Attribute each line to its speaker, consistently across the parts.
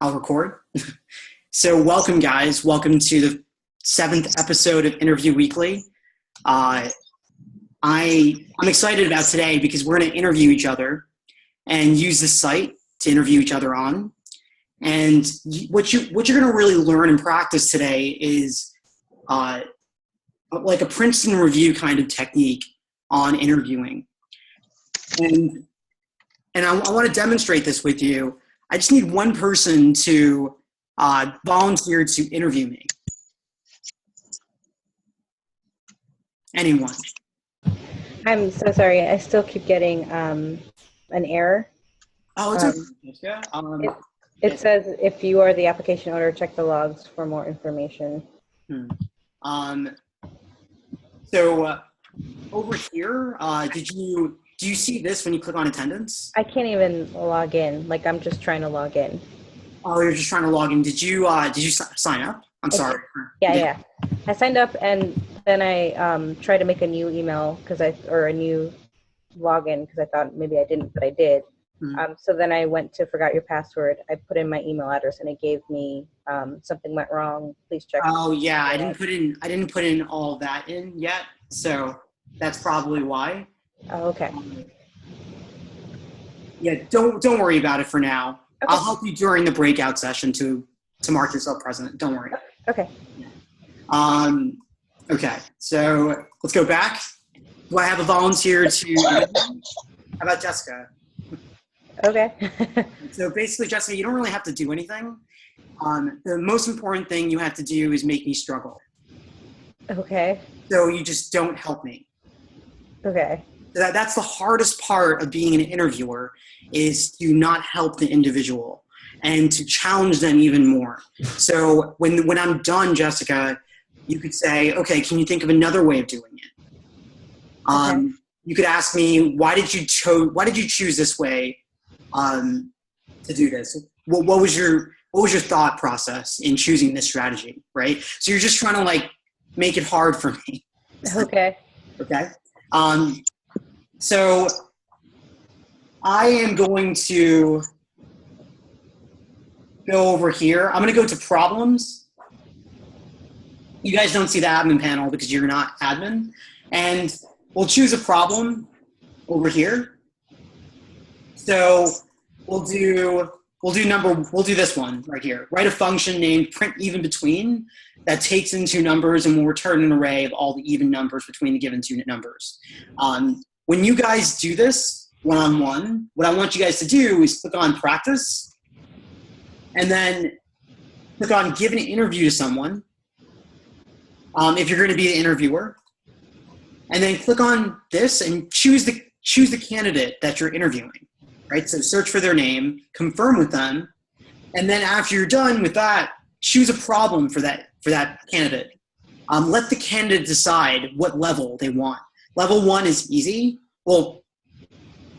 Speaker 1: I'll record. So welcome, guys. Welcome to the 7th episode of Interview Weekly. I'm excited about today because we're going to interview each other and use this site to interview each other on. And what you're going to really learn and practice today is like a Princeton review kind of technique on interviewing. And I want to demonstrate this with you. I just need one person to volunteer to interview me. Anyone?
Speaker 2: I'm so sorry. I still keep getting an error.
Speaker 1: Oh, it's okay.
Speaker 2: It says, if you are the application owner, check the logs for more information.
Speaker 1: So over here, do you see this when you click on attendance?
Speaker 2: I can't even log in. Like, I'm just trying to log in.
Speaker 1: Oh, you're just trying to log in. Did you sign up? I'm sorry.
Speaker 2: Yeah. I signed up and then I tried to make a new email or a new login because I thought maybe I didn't, but I did.
Speaker 1: Mm-hmm.
Speaker 2: So then I went to forgot your password. I put in my email address and it gave me something went wrong. Please check.
Speaker 1: Oh yeah, I didn't put in all that in yet, so that's probably why.
Speaker 2: Oh, okay.
Speaker 1: Yeah, don't worry about it for now. Okay. I'll help you during the breakout session to mark yourself present. Don't worry.
Speaker 2: Okay.
Speaker 1: Okay, so let's go back. Do I have a volunteer to? How about Jessica?
Speaker 2: Okay.
Speaker 1: So basically, Jessica, you don't really have to do anything. The most important thing you have to do is make me struggle.
Speaker 2: Okay.
Speaker 1: So you just don't help me.
Speaker 2: Okay.
Speaker 1: That's the hardest part of being an interviewer, is to not help the individual and to challenge them even more. So when I'm done, Jessica, you could say, okay, can you think of another way of doing it?
Speaker 2: Okay.
Speaker 1: You could ask me, why did you choose this way to do this? What was your thought process in choosing this strategy, right? So you're just trying to like make it hard for me.
Speaker 2: Okay.
Speaker 1: Okay. So I am going to go over here. I'm going to go to problems. You guys don't see the admin panel because you're not admin. And we'll choose a problem over here. So we'll do this one right here. Write a function named print even between that takes in two numbers and will return an array of all the even numbers between the given two numbers. When you guys do this one-on-one, what I want you guys to do is click on practice and then click on give an interview to someone if you're going to be the interviewer, and then click on this and choose the candidate that you're interviewing. Right, so search for their name, confirm with them, and then after you're done with that, choose a problem for that candidate. Let the candidate decide what level they want. Level 1 is easy. Well,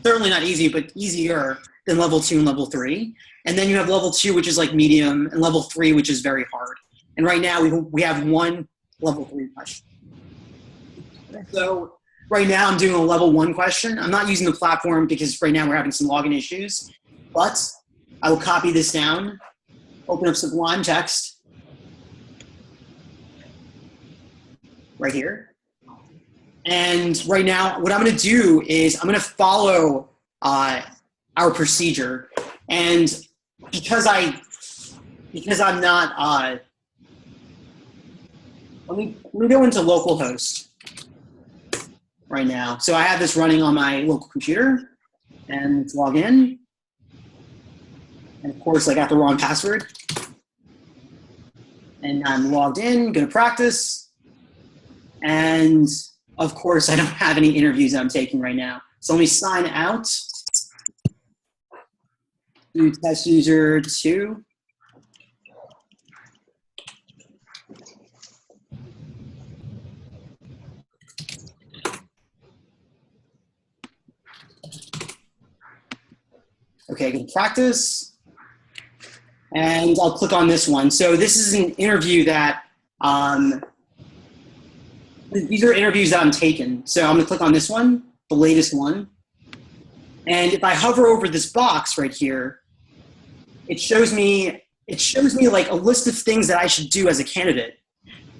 Speaker 1: certainly not easy, but easier than level 2 and level 3. And then you have level 2, which is like medium, and level 3, which is very hard. And right now we have one level 3 question. So right now I'm doing a level 1 question. I'm not using the platform because right now we're having some login issues, but I will copy this down, open up Sublime Text right here. And right now what I'm going to do is I'm going to follow our procedure. And because I'm not, let me go into localhost right now. So I have this running on my local computer, and let's log in. And of course, I got the wrong password. And I'm logged in, gonna practice. And of course, I don't have any interviews I'm taking right now. So let me sign out. Do test user 2. Okay, go to practice, and I'll click on this one. So this is an interview that, these are interviews that I'm taking. So I'm gonna click on this one, the latest one. And if I hover over this box right here, it shows me it shows me like a list of things that I should do as a candidate.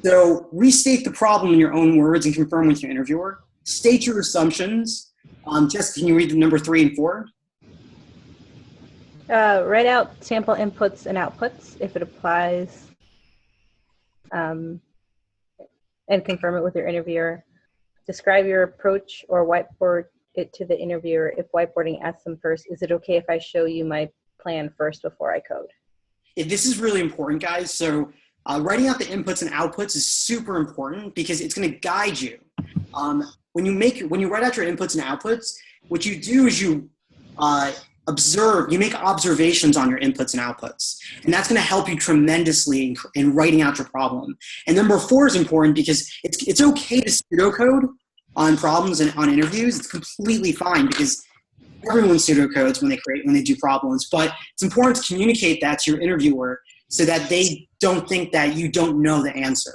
Speaker 1: So restate the problem in your own words and confirm with your interviewer. State your assumptions. Jessica, can you read the number 3 and 4?
Speaker 2: Write out sample inputs and outputs if it applies, and confirm it with your interviewer. Describe your approach or whiteboard it to the interviewer. If whiteboarding, ask them first, is it okay if I show you my plan first before I code?
Speaker 1: This is really important, guys. So writing out the inputs and outputs is super important because it's going to guide you. When you write out your inputs and outputs, what you do is you observe, you make observations on your inputs and outputs. And that's going to help you tremendously in writing out your problem. And number 4 is important because it's okay to pseudocode on problems and on interviews. It's completely fine because everyone pseudocodes when they do problems. But it's important to communicate that to your interviewer so that they don't think that you don't know the answer.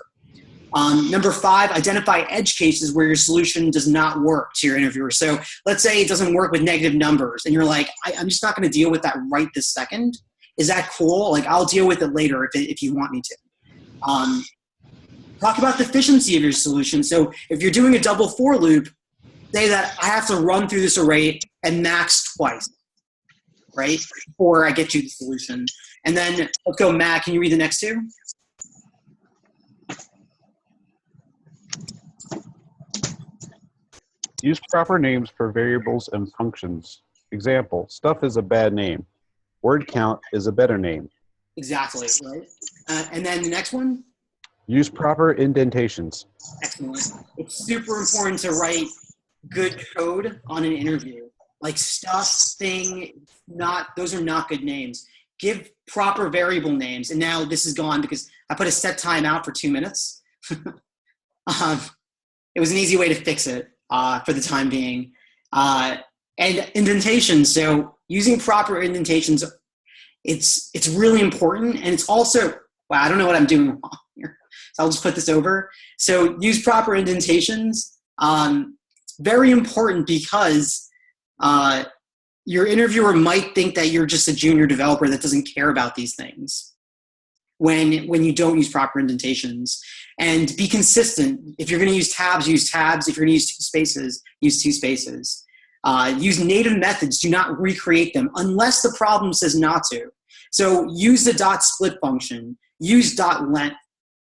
Speaker 1: Number 5, identify edge cases where your solution does not work to your interviewer. So let's say it doesn't work with negative numbers and you're like, I'm just not going to deal with that right this second. Is that cool? Like, I'll deal with it later if you want me to. Talk about the efficiency of your solution. So if you're doing a double for loop, say that I have to run through this array and max twice, right? Before I get you the solution. And then let's go, Matt, can you read the next 2?
Speaker 3: Use proper names for variables and functions. Example, stuff is a bad name. Word count is a better name.
Speaker 1: Exactly, right? And then the next one?
Speaker 3: Use proper indentations.
Speaker 1: Excellent. It's super important to write good code on an interview. Like stuff, thing, those are not good names. Give proper variable names. And now this is gone because I put a set timeout for 2 minutes. It was an easy way to fix it for the time being. And indentations. So using proper indentations, it's really important. And it's also, wow, I don't know what I'm doing wrong here. So I'll just put this over. So use proper indentations. Very important because your interviewer might think that you're just a junior developer that doesn't care about these things when you don't use proper indentations. And be consistent. If you're going to use tabs, use tabs. If you're going to use 2 spaces, use 2 spaces. Use native methods. Do not recreate them unless the problem says not to. So use the .split function. Use .length,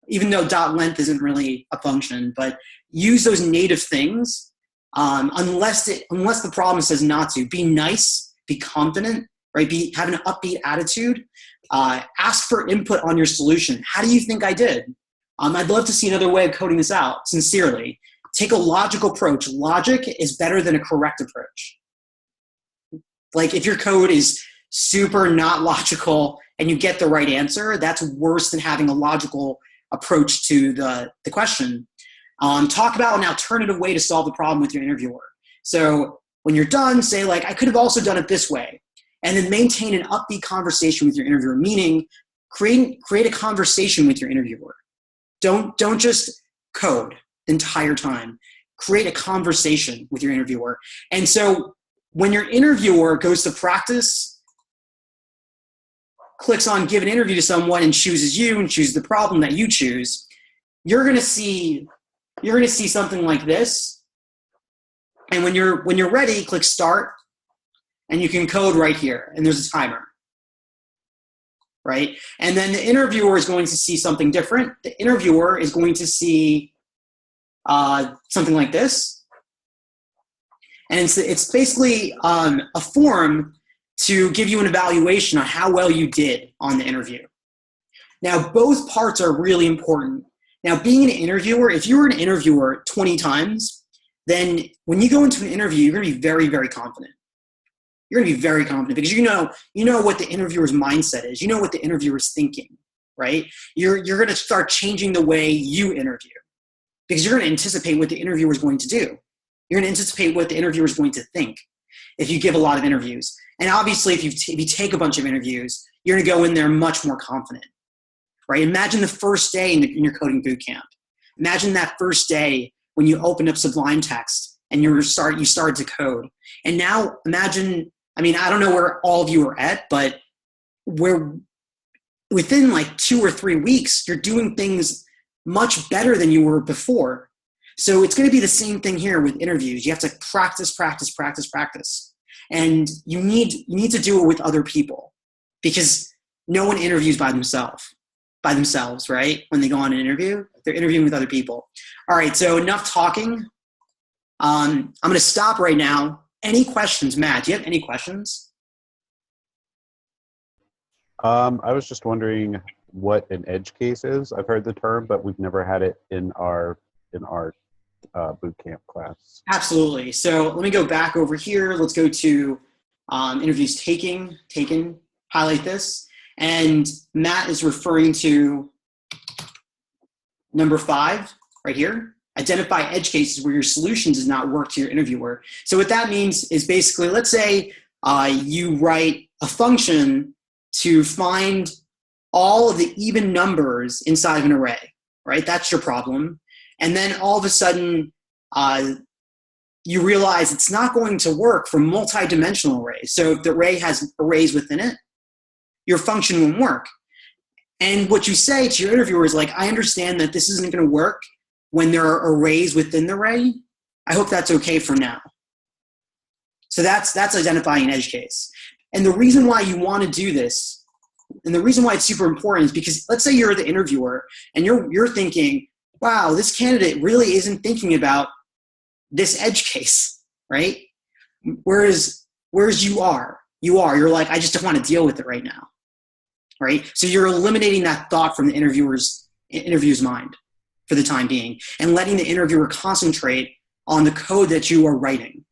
Speaker 1: even though .length isn't really a function, but use those native things unless the problem says not to. Be nice, be confident, right? Have an upbeat attitude. Ask for input on your solution. How do you think I did? I'd love to see another way of coding this out, sincerely. Take a logical approach. Logic is better than a correct approach. Like if your code is super not logical and you get the right answer, that's worse than having a logical approach to the question. Talk about an alternative way to solve the problem with your interviewer. So when you're done, say like, I could have also done it this way. And then maintain an upbeat conversation with your interviewer, meaning create a conversation with your interviewer. Don't just code the entire time. Create a conversation with your interviewer. And so when your interviewer goes to practice, clicks on give an interview to someone and chooses you and chooses the problem that you choose, you're going to see something like this. And when you're ready, click start and you can code right here. And there's a timer. Right? And then the interviewer is going to see something different. The interviewer is going to see something like this. And it's basically a form to give you an evaluation on how well you did on the interview. Now, both parts are really important. Now, being an interviewer, if you were an interviewer 20 times, then when you go into an interview, you're going to be very, very confident. You're going to be very confident because you know what the interviewer's mindset is. You know what the interviewer's thinking, right? You're going to start changing the way you interview because you're going to anticipate what the interviewer is going to do. You're going to anticipate what the interviewer is going to think if you give a lot of interviews. And obviously, if you take a bunch of interviews, you're going to go in there much more confident, right? Imagine the first day in your coding boot camp. Imagine that first day when you opened up Sublime Text and you started to code. And now imagine, I mean, I don't know where all of you are at, but within like 2 or 3 weeks, you're doing things much better than you were before. So it's going to be the same thing here with interviews. You have to practice, practice, practice, practice. And you need to do it with other people, because no one interviews by themselves, right? When they go on an interview, they're interviewing with other people. All right, so enough talking. I'm going to stop right now. Any questions? Matt, do you have any questions?
Speaker 3: I was just wondering what an edge case is. I've heard the term, but we've never had it in our boot camp class.
Speaker 1: Absolutely. So let me go back over here. Let's go to interviews taken, highlight this. And Matt is referring to number 5 right here. Identify edge cases where your solution does not work to your interviewer. So what that means is basically, let's say you write a function to find all of the even numbers inside of an array, right? That's your problem. And then all of a sudden, you realize it's not going to work for multi-dimensional arrays. So if the array has arrays within it, your function won't work. And what you say to your interviewer is like, I understand that this isn't going to work when there are arrays within the array. I hope that's okay for now. So that's identifying an edge case. And the reason why you want to do this, and the reason why it's super important, is because let's say you're the interviewer and you're thinking, wow, this candidate really isn't thinking about this edge case, right? Whereas you're like, I just don't want to deal with it right now, right? So you're eliminating that thought from the interviewer's mind for the time being, and letting the interviewer concentrate on the code that you are writing,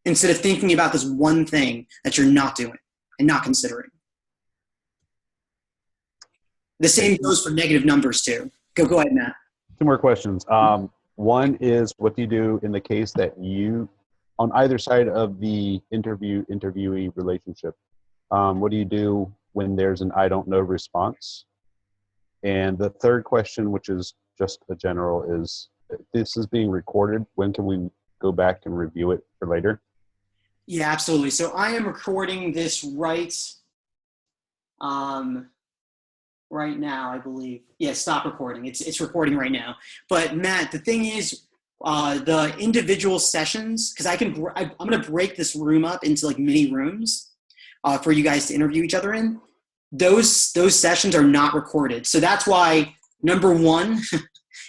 Speaker 1: instead of thinking about this one thing that you're not doing and not considering. The same goes for negative numbers too. Go ahead, Matt.
Speaker 3: 2 more questions. One is, what do you do in the case that you, on either side of the interviewee relationship, what do you do when there's an I don't know response? And the third question, which is just a general, is, this is being recorded. When can we go back and review it for later?
Speaker 1: Yeah, absolutely. So I am recording this right now, I believe. Yeah, stop recording. It's recording right now. But Matt, the thing is, the individual sessions, because I'm going to break this room up into like mini rooms for you guys to interview each other in. Those sessions are not recorded. So that's why number 1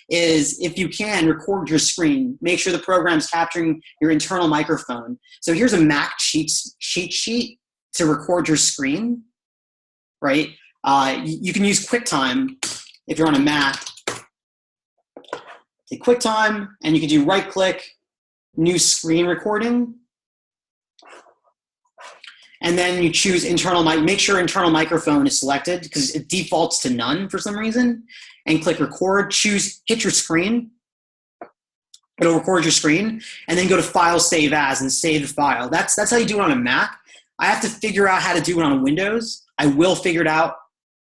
Speaker 1: is, if you can, record your screen. Make sure the program's capturing your internal microphone. So here's a Mac cheat sheet to record your screen, right? You can use QuickTime if you're on a Mac. Take QuickTime, and you can do right-click, new screen recording. And then you choose internal mic. Make sure internal microphone is selected, because it defaults to none for some reason. And click record. Hit your screen. It'll record your screen, and then go to File, Save As, and save the file. That's how you do it on a Mac. I have to figure out how to do it on Windows. I will figure it out,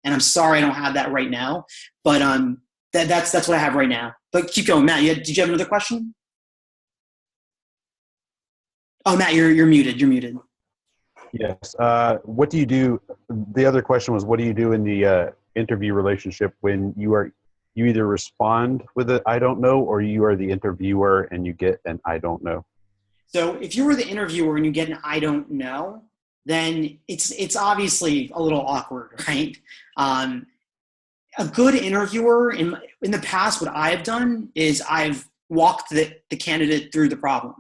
Speaker 1: and I'm sorry I don't have that right now. But that's what I have right now. But keep going, Matt. Did you have another question? Oh, Matt, you're muted. You're muted.
Speaker 3: Yes. What do you do? The other question was, what do you do in the interview relationship when you either respond with a I don't know, or you are the interviewer and you get an I don't know?
Speaker 1: So if you were the interviewer and you get an I don't know, then it's obviously a little awkward, right? A good interviewer, in the past, what I've done is I've walked the candidate through the problem.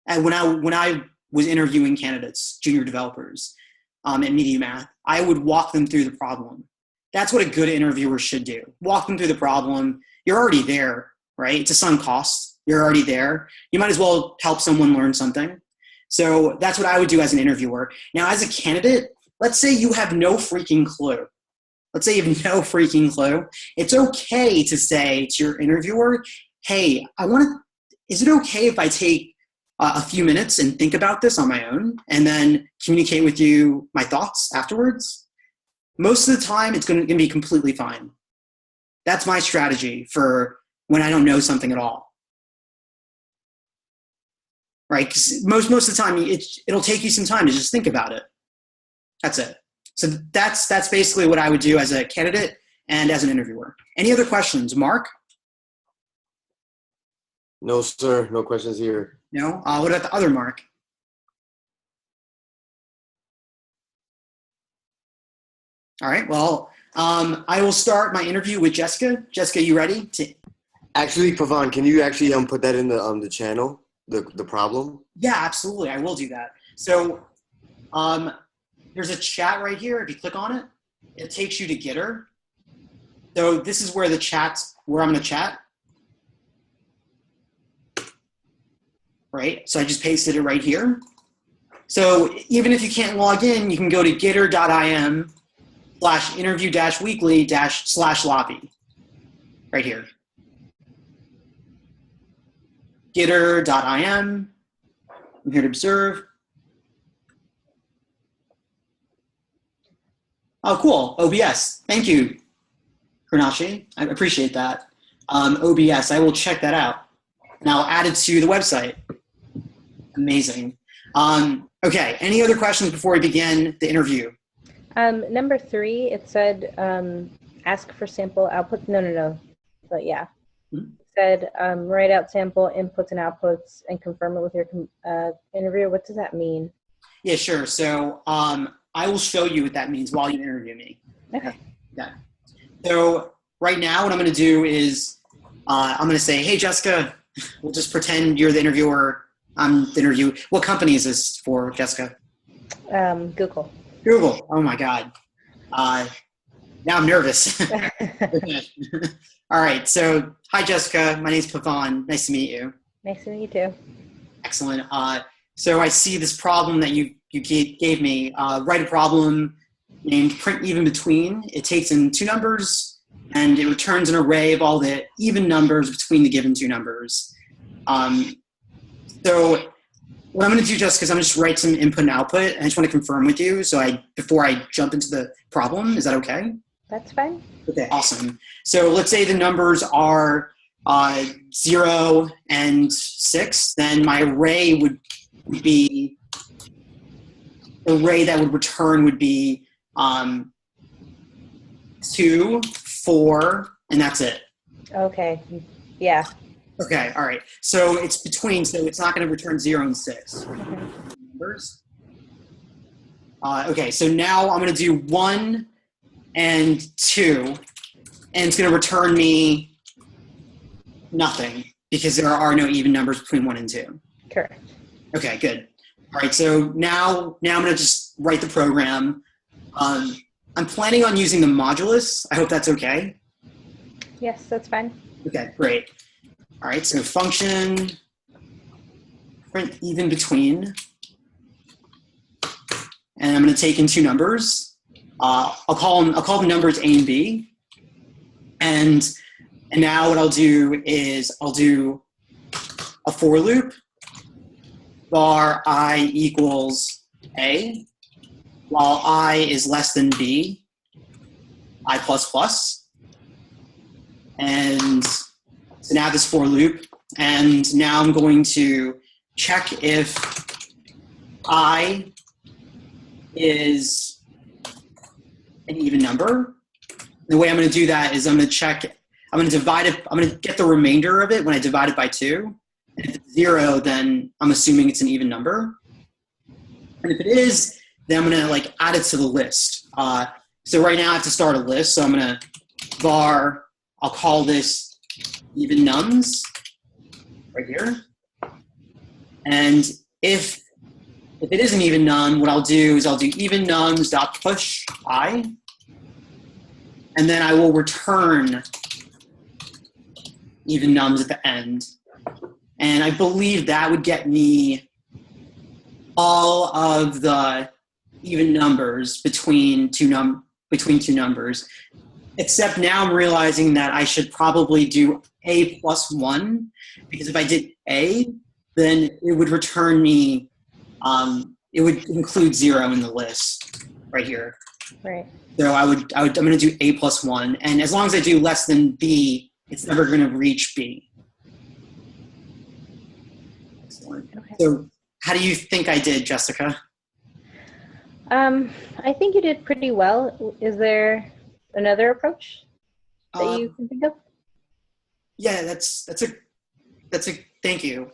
Speaker 1: And when I was interviewing candidates, junior developers, at Media Math, I would walk them through the problem. That's what a good interviewer should do. Walk them through the problem. You're already there, right? It's a sunk cost. You're already there. You might as well help someone learn something. So that's what I would do as an interviewer. Now, as a candidate, let's say you have no freaking clue. It's okay to say to your interviewer, hey, is it okay if I take a few minutes and think about this on my own and then communicate with you my thoughts afterwards? Most of the time, it's going to be completely fine. That's my strategy for when I don't know something at all. Right? Because most of the time, it'll take you some time to just think about it. That's it. So that's basically what I would do as a candidate and as an interviewer. Any other questions, Mark?
Speaker 4: No, sir. No questions here.
Speaker 1: No? What about the other Mark? All right, well, I will start my interview with Jessica. Jessica, you ready?
Speaker 4: Actually, Pavan, can you actually put that in the channel, the problem?
Speaker 1: Yeah, absolutely. I will do that. So there's a chat right here. If you click on it, it takes you to Gitter. So this is where I'm going to chat. Right? So I just pasted it right here. So even if you can't log in, you can go to gitter.im/interview-weekly/lobby. Right here. Gitter.im. I'm here to observe. Oh, cool. OBS. Thank you, Kurnashi. I appreciate that. OBS. I will check that out. And I'll add it to the website. Amazing. Okay. Any other questions before we begin the interview?
Speaker 2: Number 3, it said ask for sample output. No. But yeah.
Speaker 1: Hmm?
Speaker 2: It said write out sample inputs and outputs and confirm it with your interviewer. What does that mean?
Speaker 1: Yeah, sure. So I will show you what that means while you interview me.
Speaker 2: Okay.
Speaker 1: Yeah. So right now what I'm going to do is I'm going to say, hey, Jessica, we'll just pretend you're the interviewer. I'm the interview. What company is this for, Jessica?
Speaker 2: Google.
Speaker 1: Google. Oh, my God. Now I'm nervous. Okay. All right. So hi, Jessica. My name's Pavan. Nice to meet you.
Speaker 2: Nice to meet you too.
Speaker 1: Excellent. So I see this problem that you gave me. Write a problem named print even between. It takes in 2 numbers, and it returns an array of all the even numbers between the given 2 numbers. So what I'm going to do, Jessica, is I'm going to just write some input and output. I just want to confirm with you before I jump into the problem. Is that okay?
Speaker 2: That's fine.
Speaker 1: Okay, awesome. So let's say the numbers are 0 and 6. Then my array would be, the array that would return would be 2, 4, and that's it.
Speaker 2: Okay. Yeah.
Speaker 1: Okay, all right. So it's between, so it's not going to return 0 and 6.
Speaker 2: Okay.
Speaker 1: Numbers. Okay, so now I'm going to do 1 and 2, and it's going to return me nothing because there are no even numbers between 1 and 2.
Speaker 2: Correct.
Speaker 1: Okay, good. All right, so now I'm going to just write the program. I'm planning on using the modulus. I hope that's okay.
Speaker 2: Yes, that's fine.
Speaker 1: Okay, great. All right, so function print even between, and I'm going to take in 2 numbers. I'll call the numbers A and B, and now what I'll do is I'll do a for loop. Var I equals A, while I is less than B, I plus plus, and so now this for loop, and now I'm going to check if I is an even number. The way I'm going to do that is I'm going to divide it, I'm going to get the remainder of it when I divide it by 2. And if it's 0, then I'm assuming it's an even number. And if it is, then I'm going to add it to the list. So right now I have to start a list. So I'm going to var, I'll call this even nums right here. And if it is an even num, what I'll do is I'll do even nums dot push I, and then I will return even nums at the end. And I believe that would get me all of the even numbers between two numbers. Except now I'm realizing that I should probably do A plus 1, because if I did A, then it would return me, it would include 0 in the list right here.
Speaker 2: Right.
Speaker 1: So I'm going to do A plus 1, and as long as I do less than B, it's never going to reach B. Excellent.
Speaker 2: Okay.
Speaker 1: So how do you think I did, Jessica?
Speaker 2: I think you did pretty well. Is there another approach that you can think of?
Speaker 1: Yeah, that's a thank you.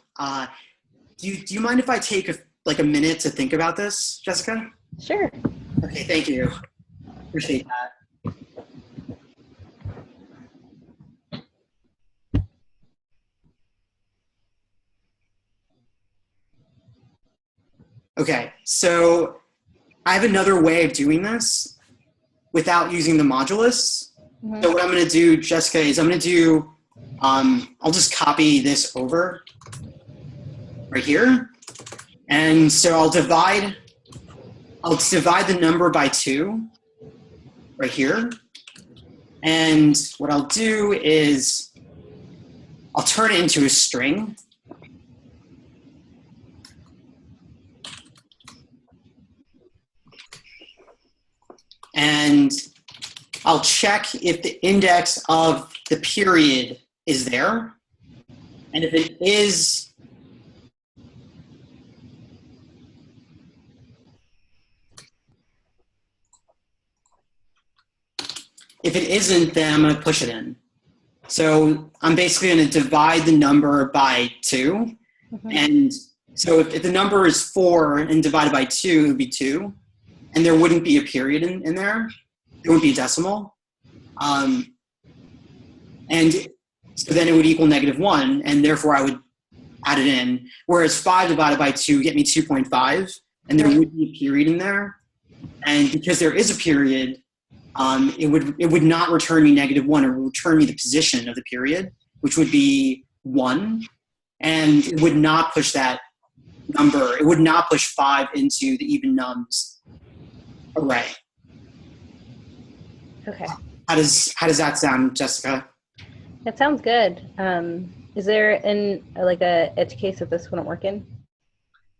Speaker 1: Do you mind if I take a minute to think about this, Jessica?
Speaker 2: Sure.
Speaker 1: Okay, thank you. Appreciate that. Okay, so I have another way of doing this without using the modulus.
Speaker 2: Mhm.
Speaker 1: So what I'm going to do, Jessica, is I'm going to do, I'll just copy this over right here. And so I'll divide the number by 2 right here. And what I'll do is I'll turn it into a string. And I'll check if the index of the period is there. And if it is, if it isn't, then I'm going to push it in. So I'm basically going to divide the number by 2.
Speaker 2: Mhm.
Speaker 1: And so if the number is 4 and divided by 2, it would be 2. And there wouldn't be a period in there. There wouldn't be a decimal. And so then it would equal -1, and therefore I would add it in. Whereas 5 divided by 2 get me 2.5, and there would be a period in there. And because there is a period, it would not return me -1. It would return me the position of the period, which would be 1. And it would not push that number. It would not push 5 into the even nums array.
Speaker 2: Okay.
Speaker 1: How does that sound, Jessica?
Speaker 2: That sounds good. Is there a edge case that this wouldn't work in?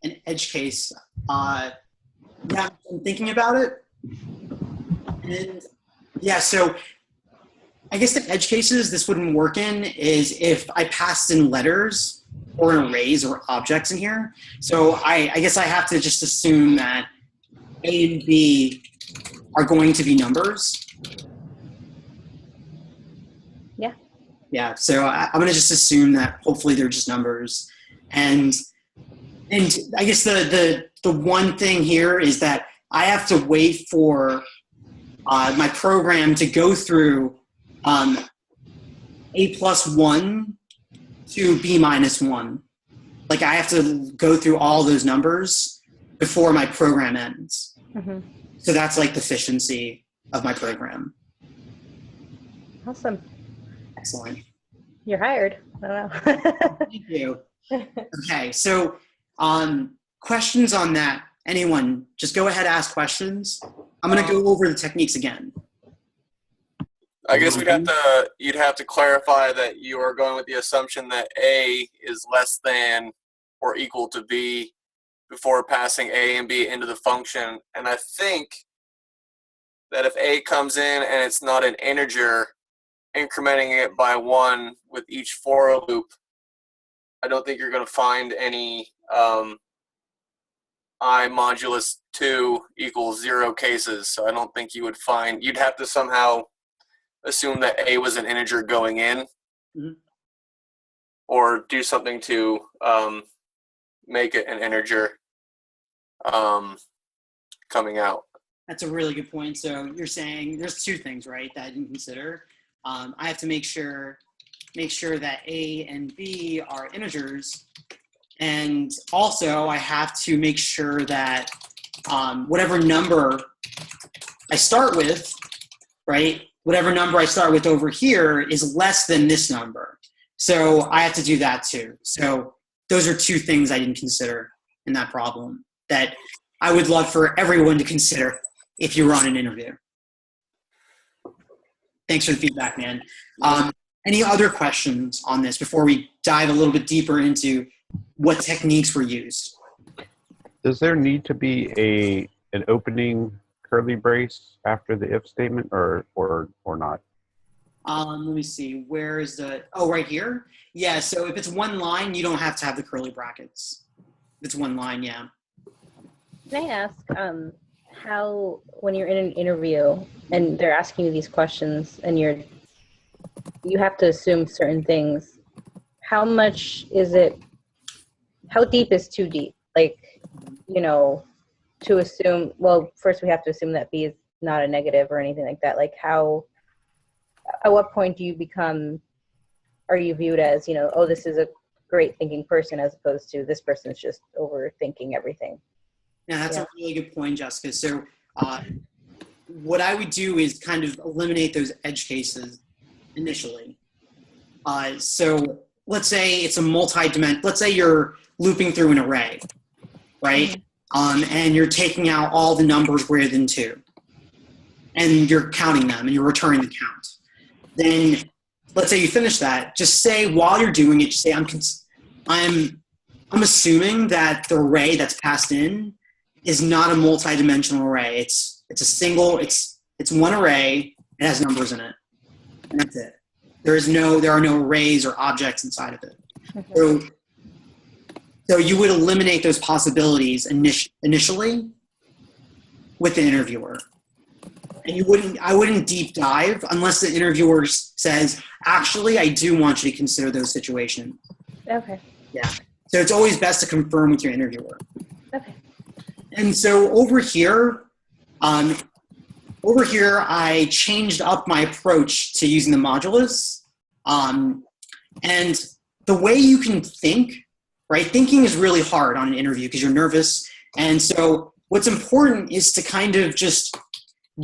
Speaker 1: An edge case? Yeah, I'm thinking about it. And yeah, so I guess the edge cases this wouldn't work in is if I passed in letters or arrays or objects in here. So I guess I have to just assume that A and B are going to be numbers.
Speaker 2: Yeah.
Speaker 1: Yeah, so I'm going to just assume that hopefully they're just numbers. And I guess the one thing here is that I have to wait for my program to go through A plus 1 to B minus 1. Like I have to go through all those numbers before my program ends.
Speaker 2: Mm-hmm.
Speaker 1: So that's like the efficiency of my program.
Speaker 2: Awesome.
Speaker 1: Excellent.
Speaker 2: You're hired. I don't know.
Speaker 1: Thank you. Okay, so questions on that? Anyone, just go ahead, ask questions. I'm going to go over the techniques again.
Speaker 5: I guess you'd have to clarify that you are going with the assumption that A is less than or equal to B before passing A and B into the function. And I think that if A comes in and it's not an integer, incrementing it by 1 with each for loop, I don't think you're going to find any I modulus 2 equals 0 cases. So I don't think you would find, you'd have to somehow assume that A was an integer going in,
Speaker 1: mm-hmm.
Speaker 5: or do something to make it an integer coming out.
Speaker 1: That's a really good point. So you're saying there's 2 things, right, that I didn't consider. I have to make sure that A and B are integers, and also I have to make sure that whatever number I start with, right, whatever number I start with over here is less than this number. So I have to do that too. So those are 2 things I didn't consider in that problem that I would love for everyone to consider if you were on an interview. Thanks for the feedback, man. Any other questions on this before we dive a little bit deeper into what techniques were used?
Speaker 3: Does there need to be an opening curly brace after the if statement or not?
Speaker 1: Let me see. Where is right here? Yeah, so if it's one line, you don't have to have the curly brackets. If it's one line, yeah.
Speaker 2: Can I ask, how, when you're in an interview and they're asking you these questions and you have to assume certain things, how much is it, how deep is too deep? Like, you know, to assume, well, first we have to assume that B is not a negative or anything like that. Like how, at what point do you become, are you viewed as, you know, oh, this is a great thinking person as opposed to this person's just overthinking everything?
Speaker 1: Yeah, that's a really good point, Jessica. So what I would do is kind of eliminate those edge cases initially. So let's say it's a multi-dimensional, let's say you're looping through an array, right? And you're taking out all the numbers greater than 2. And you're counting them and you're returning the count. Then let's say you finish that, just say while you're doing it, just say, I'm assuming that the array that's passed in is not a multi-dimensional array. It's a single, it's one array, it has numbers in it. And that's it. There are no arrays or objects inside of it.
Speaker 2: Mm-hmm.
Speaker 1: So you would eliminate those possibilities initially with the interviewer. And I wouldn't deep dive unless the interviewer says, actually, I do want you to consider those situations.
Speaker 2: Okay.
Speaker 1: Yeah. So it's always best to confirm with your interviewer.
Speaker 2: Okay.
Speaker 1: And so over here, I changed up my approach to using the modulus. And the way you can think, right? Thinking is really hard on an interview because you're nervous. And so what's important is to kind of just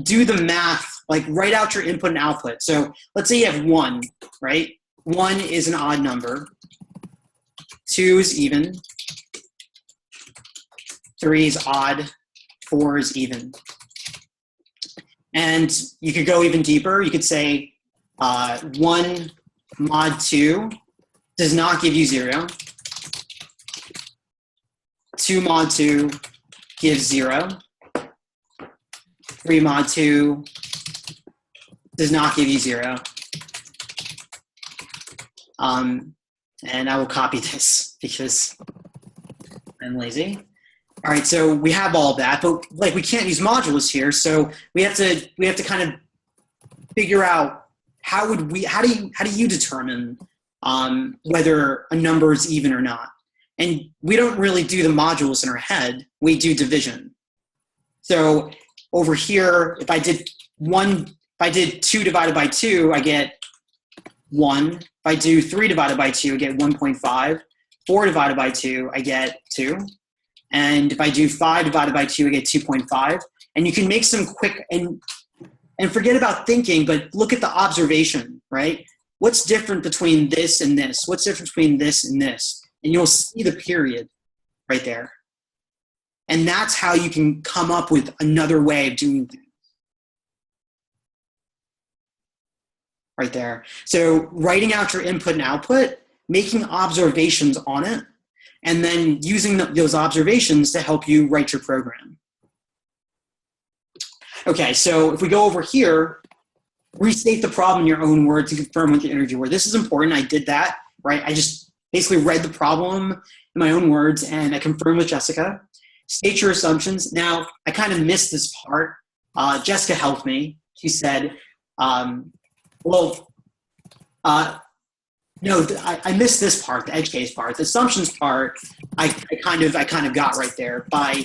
Speaker 1: do the math, like write out your input and output. So let's say you have 1, right? 1 is an odd number. 2 is even. 3 is odd. 4 is even. And you could go even deeper. You could say 1 mod 2 does not give you 0. 2 mod 2 gives 0. 3 mod 2 does not give you 0. And I will copy this because I'm lazy. All right, so we have all that, but like we can't use modulus here, so we have to kind of figure out how do you determine whether a number is even or not? And we don't really do the modulus in our head. We do division. So over here, if I did 2 divided by 2, I get 1. If I do 3 divided by 2, I get 1.5. 4 divided by 2, I get 2. And if I do 5 divided by 2, I get 2.5. And you can make some quick, and forget about thinking, but look at the observation, right? What's different between this and this? What's different between this and this? And you'll see the period right there. And that's how you can come up with another way of doing things. Right there. So writing out your input and output, making observations on it, and then using those observations to help you write your program. Okay, so if we go over here, restate the problem in your own words and confirm with the interviewer. This is important. I did that, right? I just basically read the problem in my own words and I confirmed with Jessica. State your assumptions. Now, I kind of missed this part. Jessica helped me. She said, no, I missed this part, the edge case part. The assumptions part, I kind of got right there by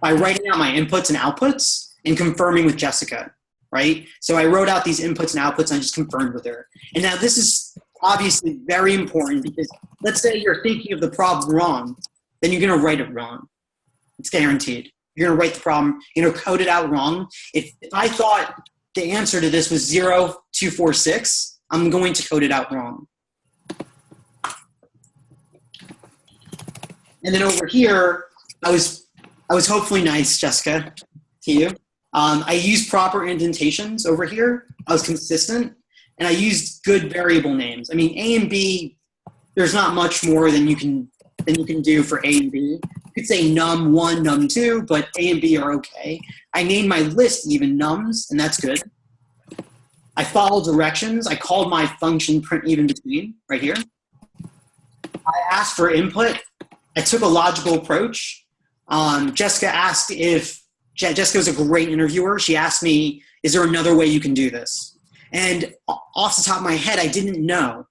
Speaker 1: writing out my inputs and outputs and confirming with Jessica, right? So I wrote out these inputs and outputs and I just confirmed with her. And now this is obviously very important because let's say you're thinking of the problem wrong, then you're going to write it wrong. It's guaranteed. You're going to write the problem, code it out wrong. If I thought the answer to this was 0.246, I'm going to code it out wrong. And then over here, I was hopefully nice, Jessica, to you. I used proper indentations over here. I was consistent, and I used good variable names. I mean, A and B, there's not much more than you can do for A and B. You could say num1, num2, but A and B are okay. I named my list even nums, and that's good. I followed directions. I called my function print even between right here. I asked for input. I took a logical approach. Jessica asked if Jessica's a great interviewer. She asked me, is there another way you can do this? And off the top of my head, I didn't know.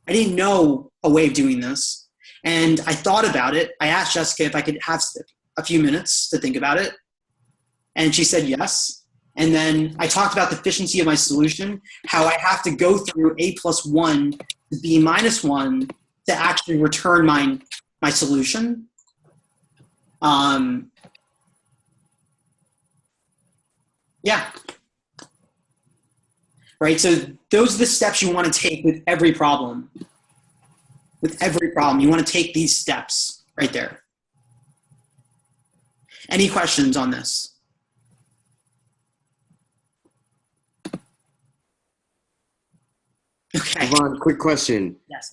Speaker 1: I didn't know a way of doing this. And I thought about it. I asked Jessica if I could have a few minutes to think about it. And she said yes. And then I talked about the efficiency of my solution, how I have to go through a plus 1 to b minus 1 to actually return my solution. Yeah. Right, so those are the steps you want to take with every problem. With every problem, you want to take these steps right there. Any questions on this? Okay.
Speaker 4: Yvonne, quick question.
Speaker 1: Yes.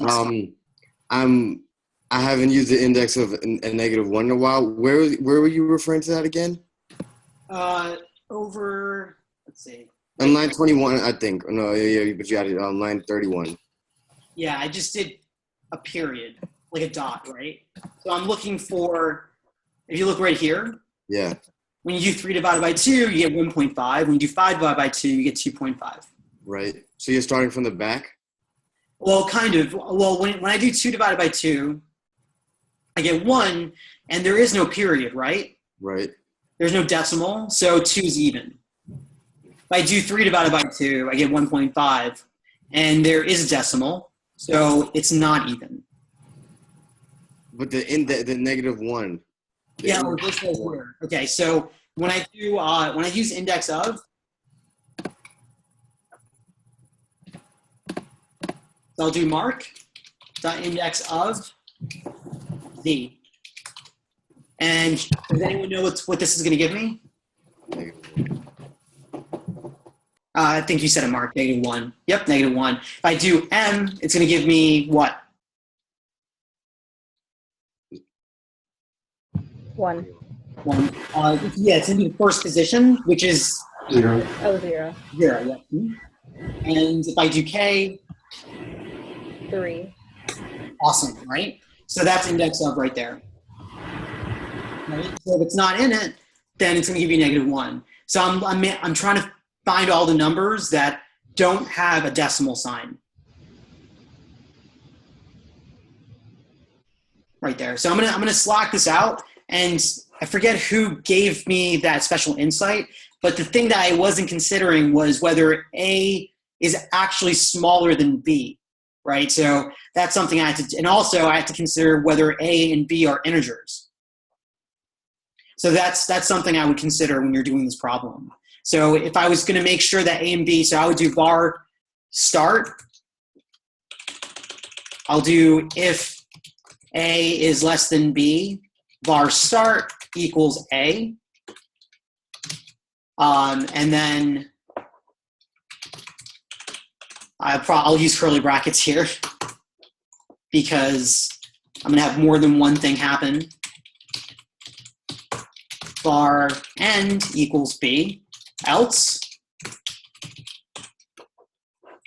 Speaker 4: I haven't used the index of a -1 in a while. Where were you referring to that again?
Speaker 1: Over, let's see.
Speaker 4: On line 21, I think. No, yeah, but you had it on line 31.
Speaker 1: Yeah, I just did a period, like a dot, right? So I'm looking for, if you look right here,
Speaker 4: Yeah.
Speaker 1: when you do 3 divided by 2, you get 1.5. When you do 5 divided by 2, you get 2.5.
Speaker 4: Right. So you're starting from the back?
Speaker 1: Well, kind of. Well, when I do 2 divided by 2, I get 1, and there is no period, right?
Speaker 4: Right.
Speaker 1: There's no decimal, so 2 is even. If I do 3 divided by 2, I get 1.5, and there is a decimal, so it's not even.
Speaker 4: But the -1.
Speaker 1: Yeah, or this right here. Okay, so when I use index of, so I'll do mark.index of z. And does anyone know what this is going to give me? I think you said a mark, -1. Yep, -1. If I do m, it's going to give me what?
Speaker 2: 1.
Speaker 1: 1. Yeah, it's in the first position, which is
Speaker 3: 0.
Speaker 2: Oh, 0.
Speaker 1: 0. Yeah. And if I do k,
Speaker 2: 3.
Speaker 1: awesome, right? So that's index of right there. Right? So if it's not in it, then it's going to give you -1. So I'm trying to find all the numbers that don't have a decimal sign. Right there. So I'm gonna slack this out, and I forget who gave me that special insight, but the thing that I wasn't considering was whether A is actually smaller than B, right? So that's something I had to, and also I have to consider whether A and B are integers. So that's something I would consider when you're doing this problem. So if I was going to make sure that A and B, so I would do var start. I'll do if A is less than B, var start equals A. And then I'll use curly brackets here because I'm going to have more than one thing happen. Var end equals B, else,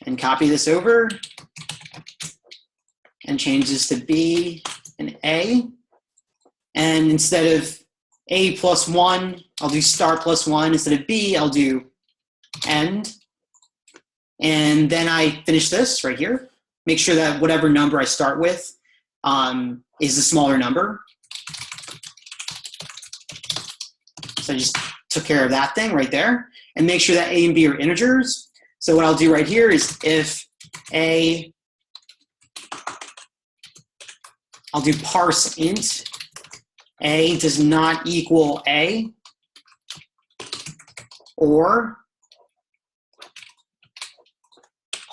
Speaker 1: and copy this over and change this to B and A. And instead of A plus 1, I'll do start plus 1. Instead of B, I'll do end. And then I finish this right here. Make sure that whatever number I start with is the smaller number. So I just took care of that thing right there. And make sure that A and B are integers. So what I'll do right here is if A, I'll do parse int A does not equal A, or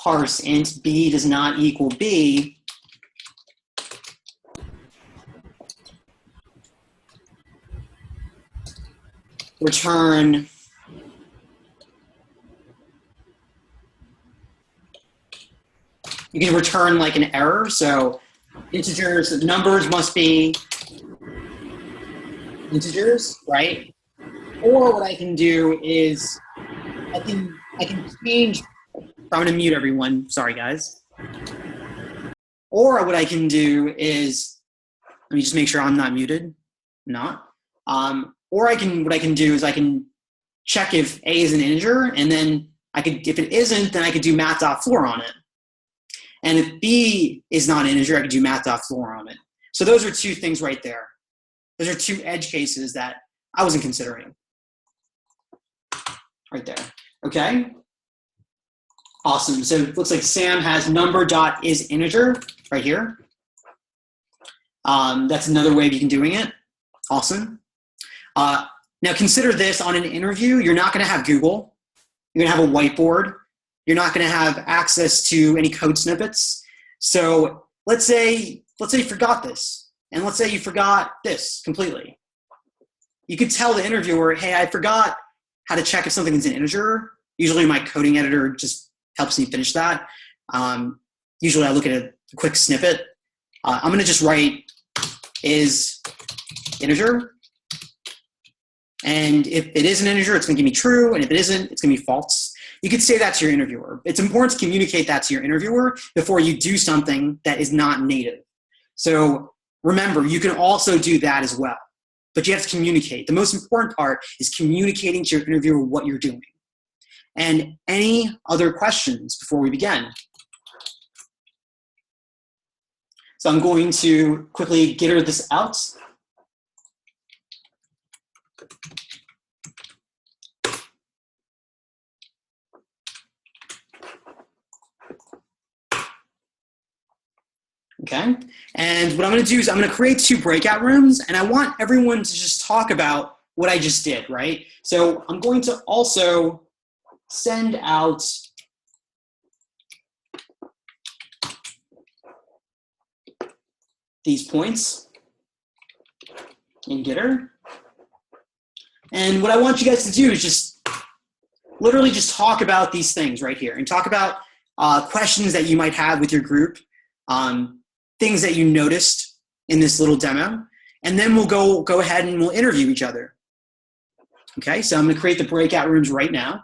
Speaker 1: parse int B does not equal B, return you can return like an error. So integers, numbers must be integers, right? Or what I can do is I can change. I'm gonna mute everyone. Sorry, guys. Or what I can do is, let me just make sure I'm not muted. Not. Or what I can do is I can check if A is an integer, and then if it isn't, then I could do math.floor on it. And if B is not an integer, I could do math.floor on it. So those are two things right there. Those are two edge cases that I wasn't considering. Right there. Okay? Awesome. So it looks like Sam has number.isInteger right here. That's another way of you can doing it. Awesome. Now consider this on an interview. You're not going to have Google. You're going to have a whiteboard. You're not going to have access to any code snippets. So let's say you forgot this, and let's say you forgot this completely. You could tell the interviewer, hey, I forgot how to check if something is an integer. Usually my coding editor just helps me finish that. Usually I look at a quick snippet. I'm going to just write is integer. And if it is an integer, it's going to give me true. And if it isn't, it's going to be false. You could say that to your interviewer. It's important to communicate that to your interviewer before you do something that is not native. So remember, you can also do that as well. But you have to communicate. The most important part is communicating to your interviewer what you're doing. And any other questions before we begin? So I'm going to quickly get this out. Okay, and what I'm going to do is I'm going to create 2 breakout rooms, and I want everyone to just talk about what I just did, right? So I'm going to also send out these points in Gitter. And what I want you guys to do is just literally just talk about these things right here and talk about questions that you might have with your group. Things that you noticed in this little demo, and then we'll go ahead and we'll interview each other. Okay, so I'm going to create the breakout rooms right now.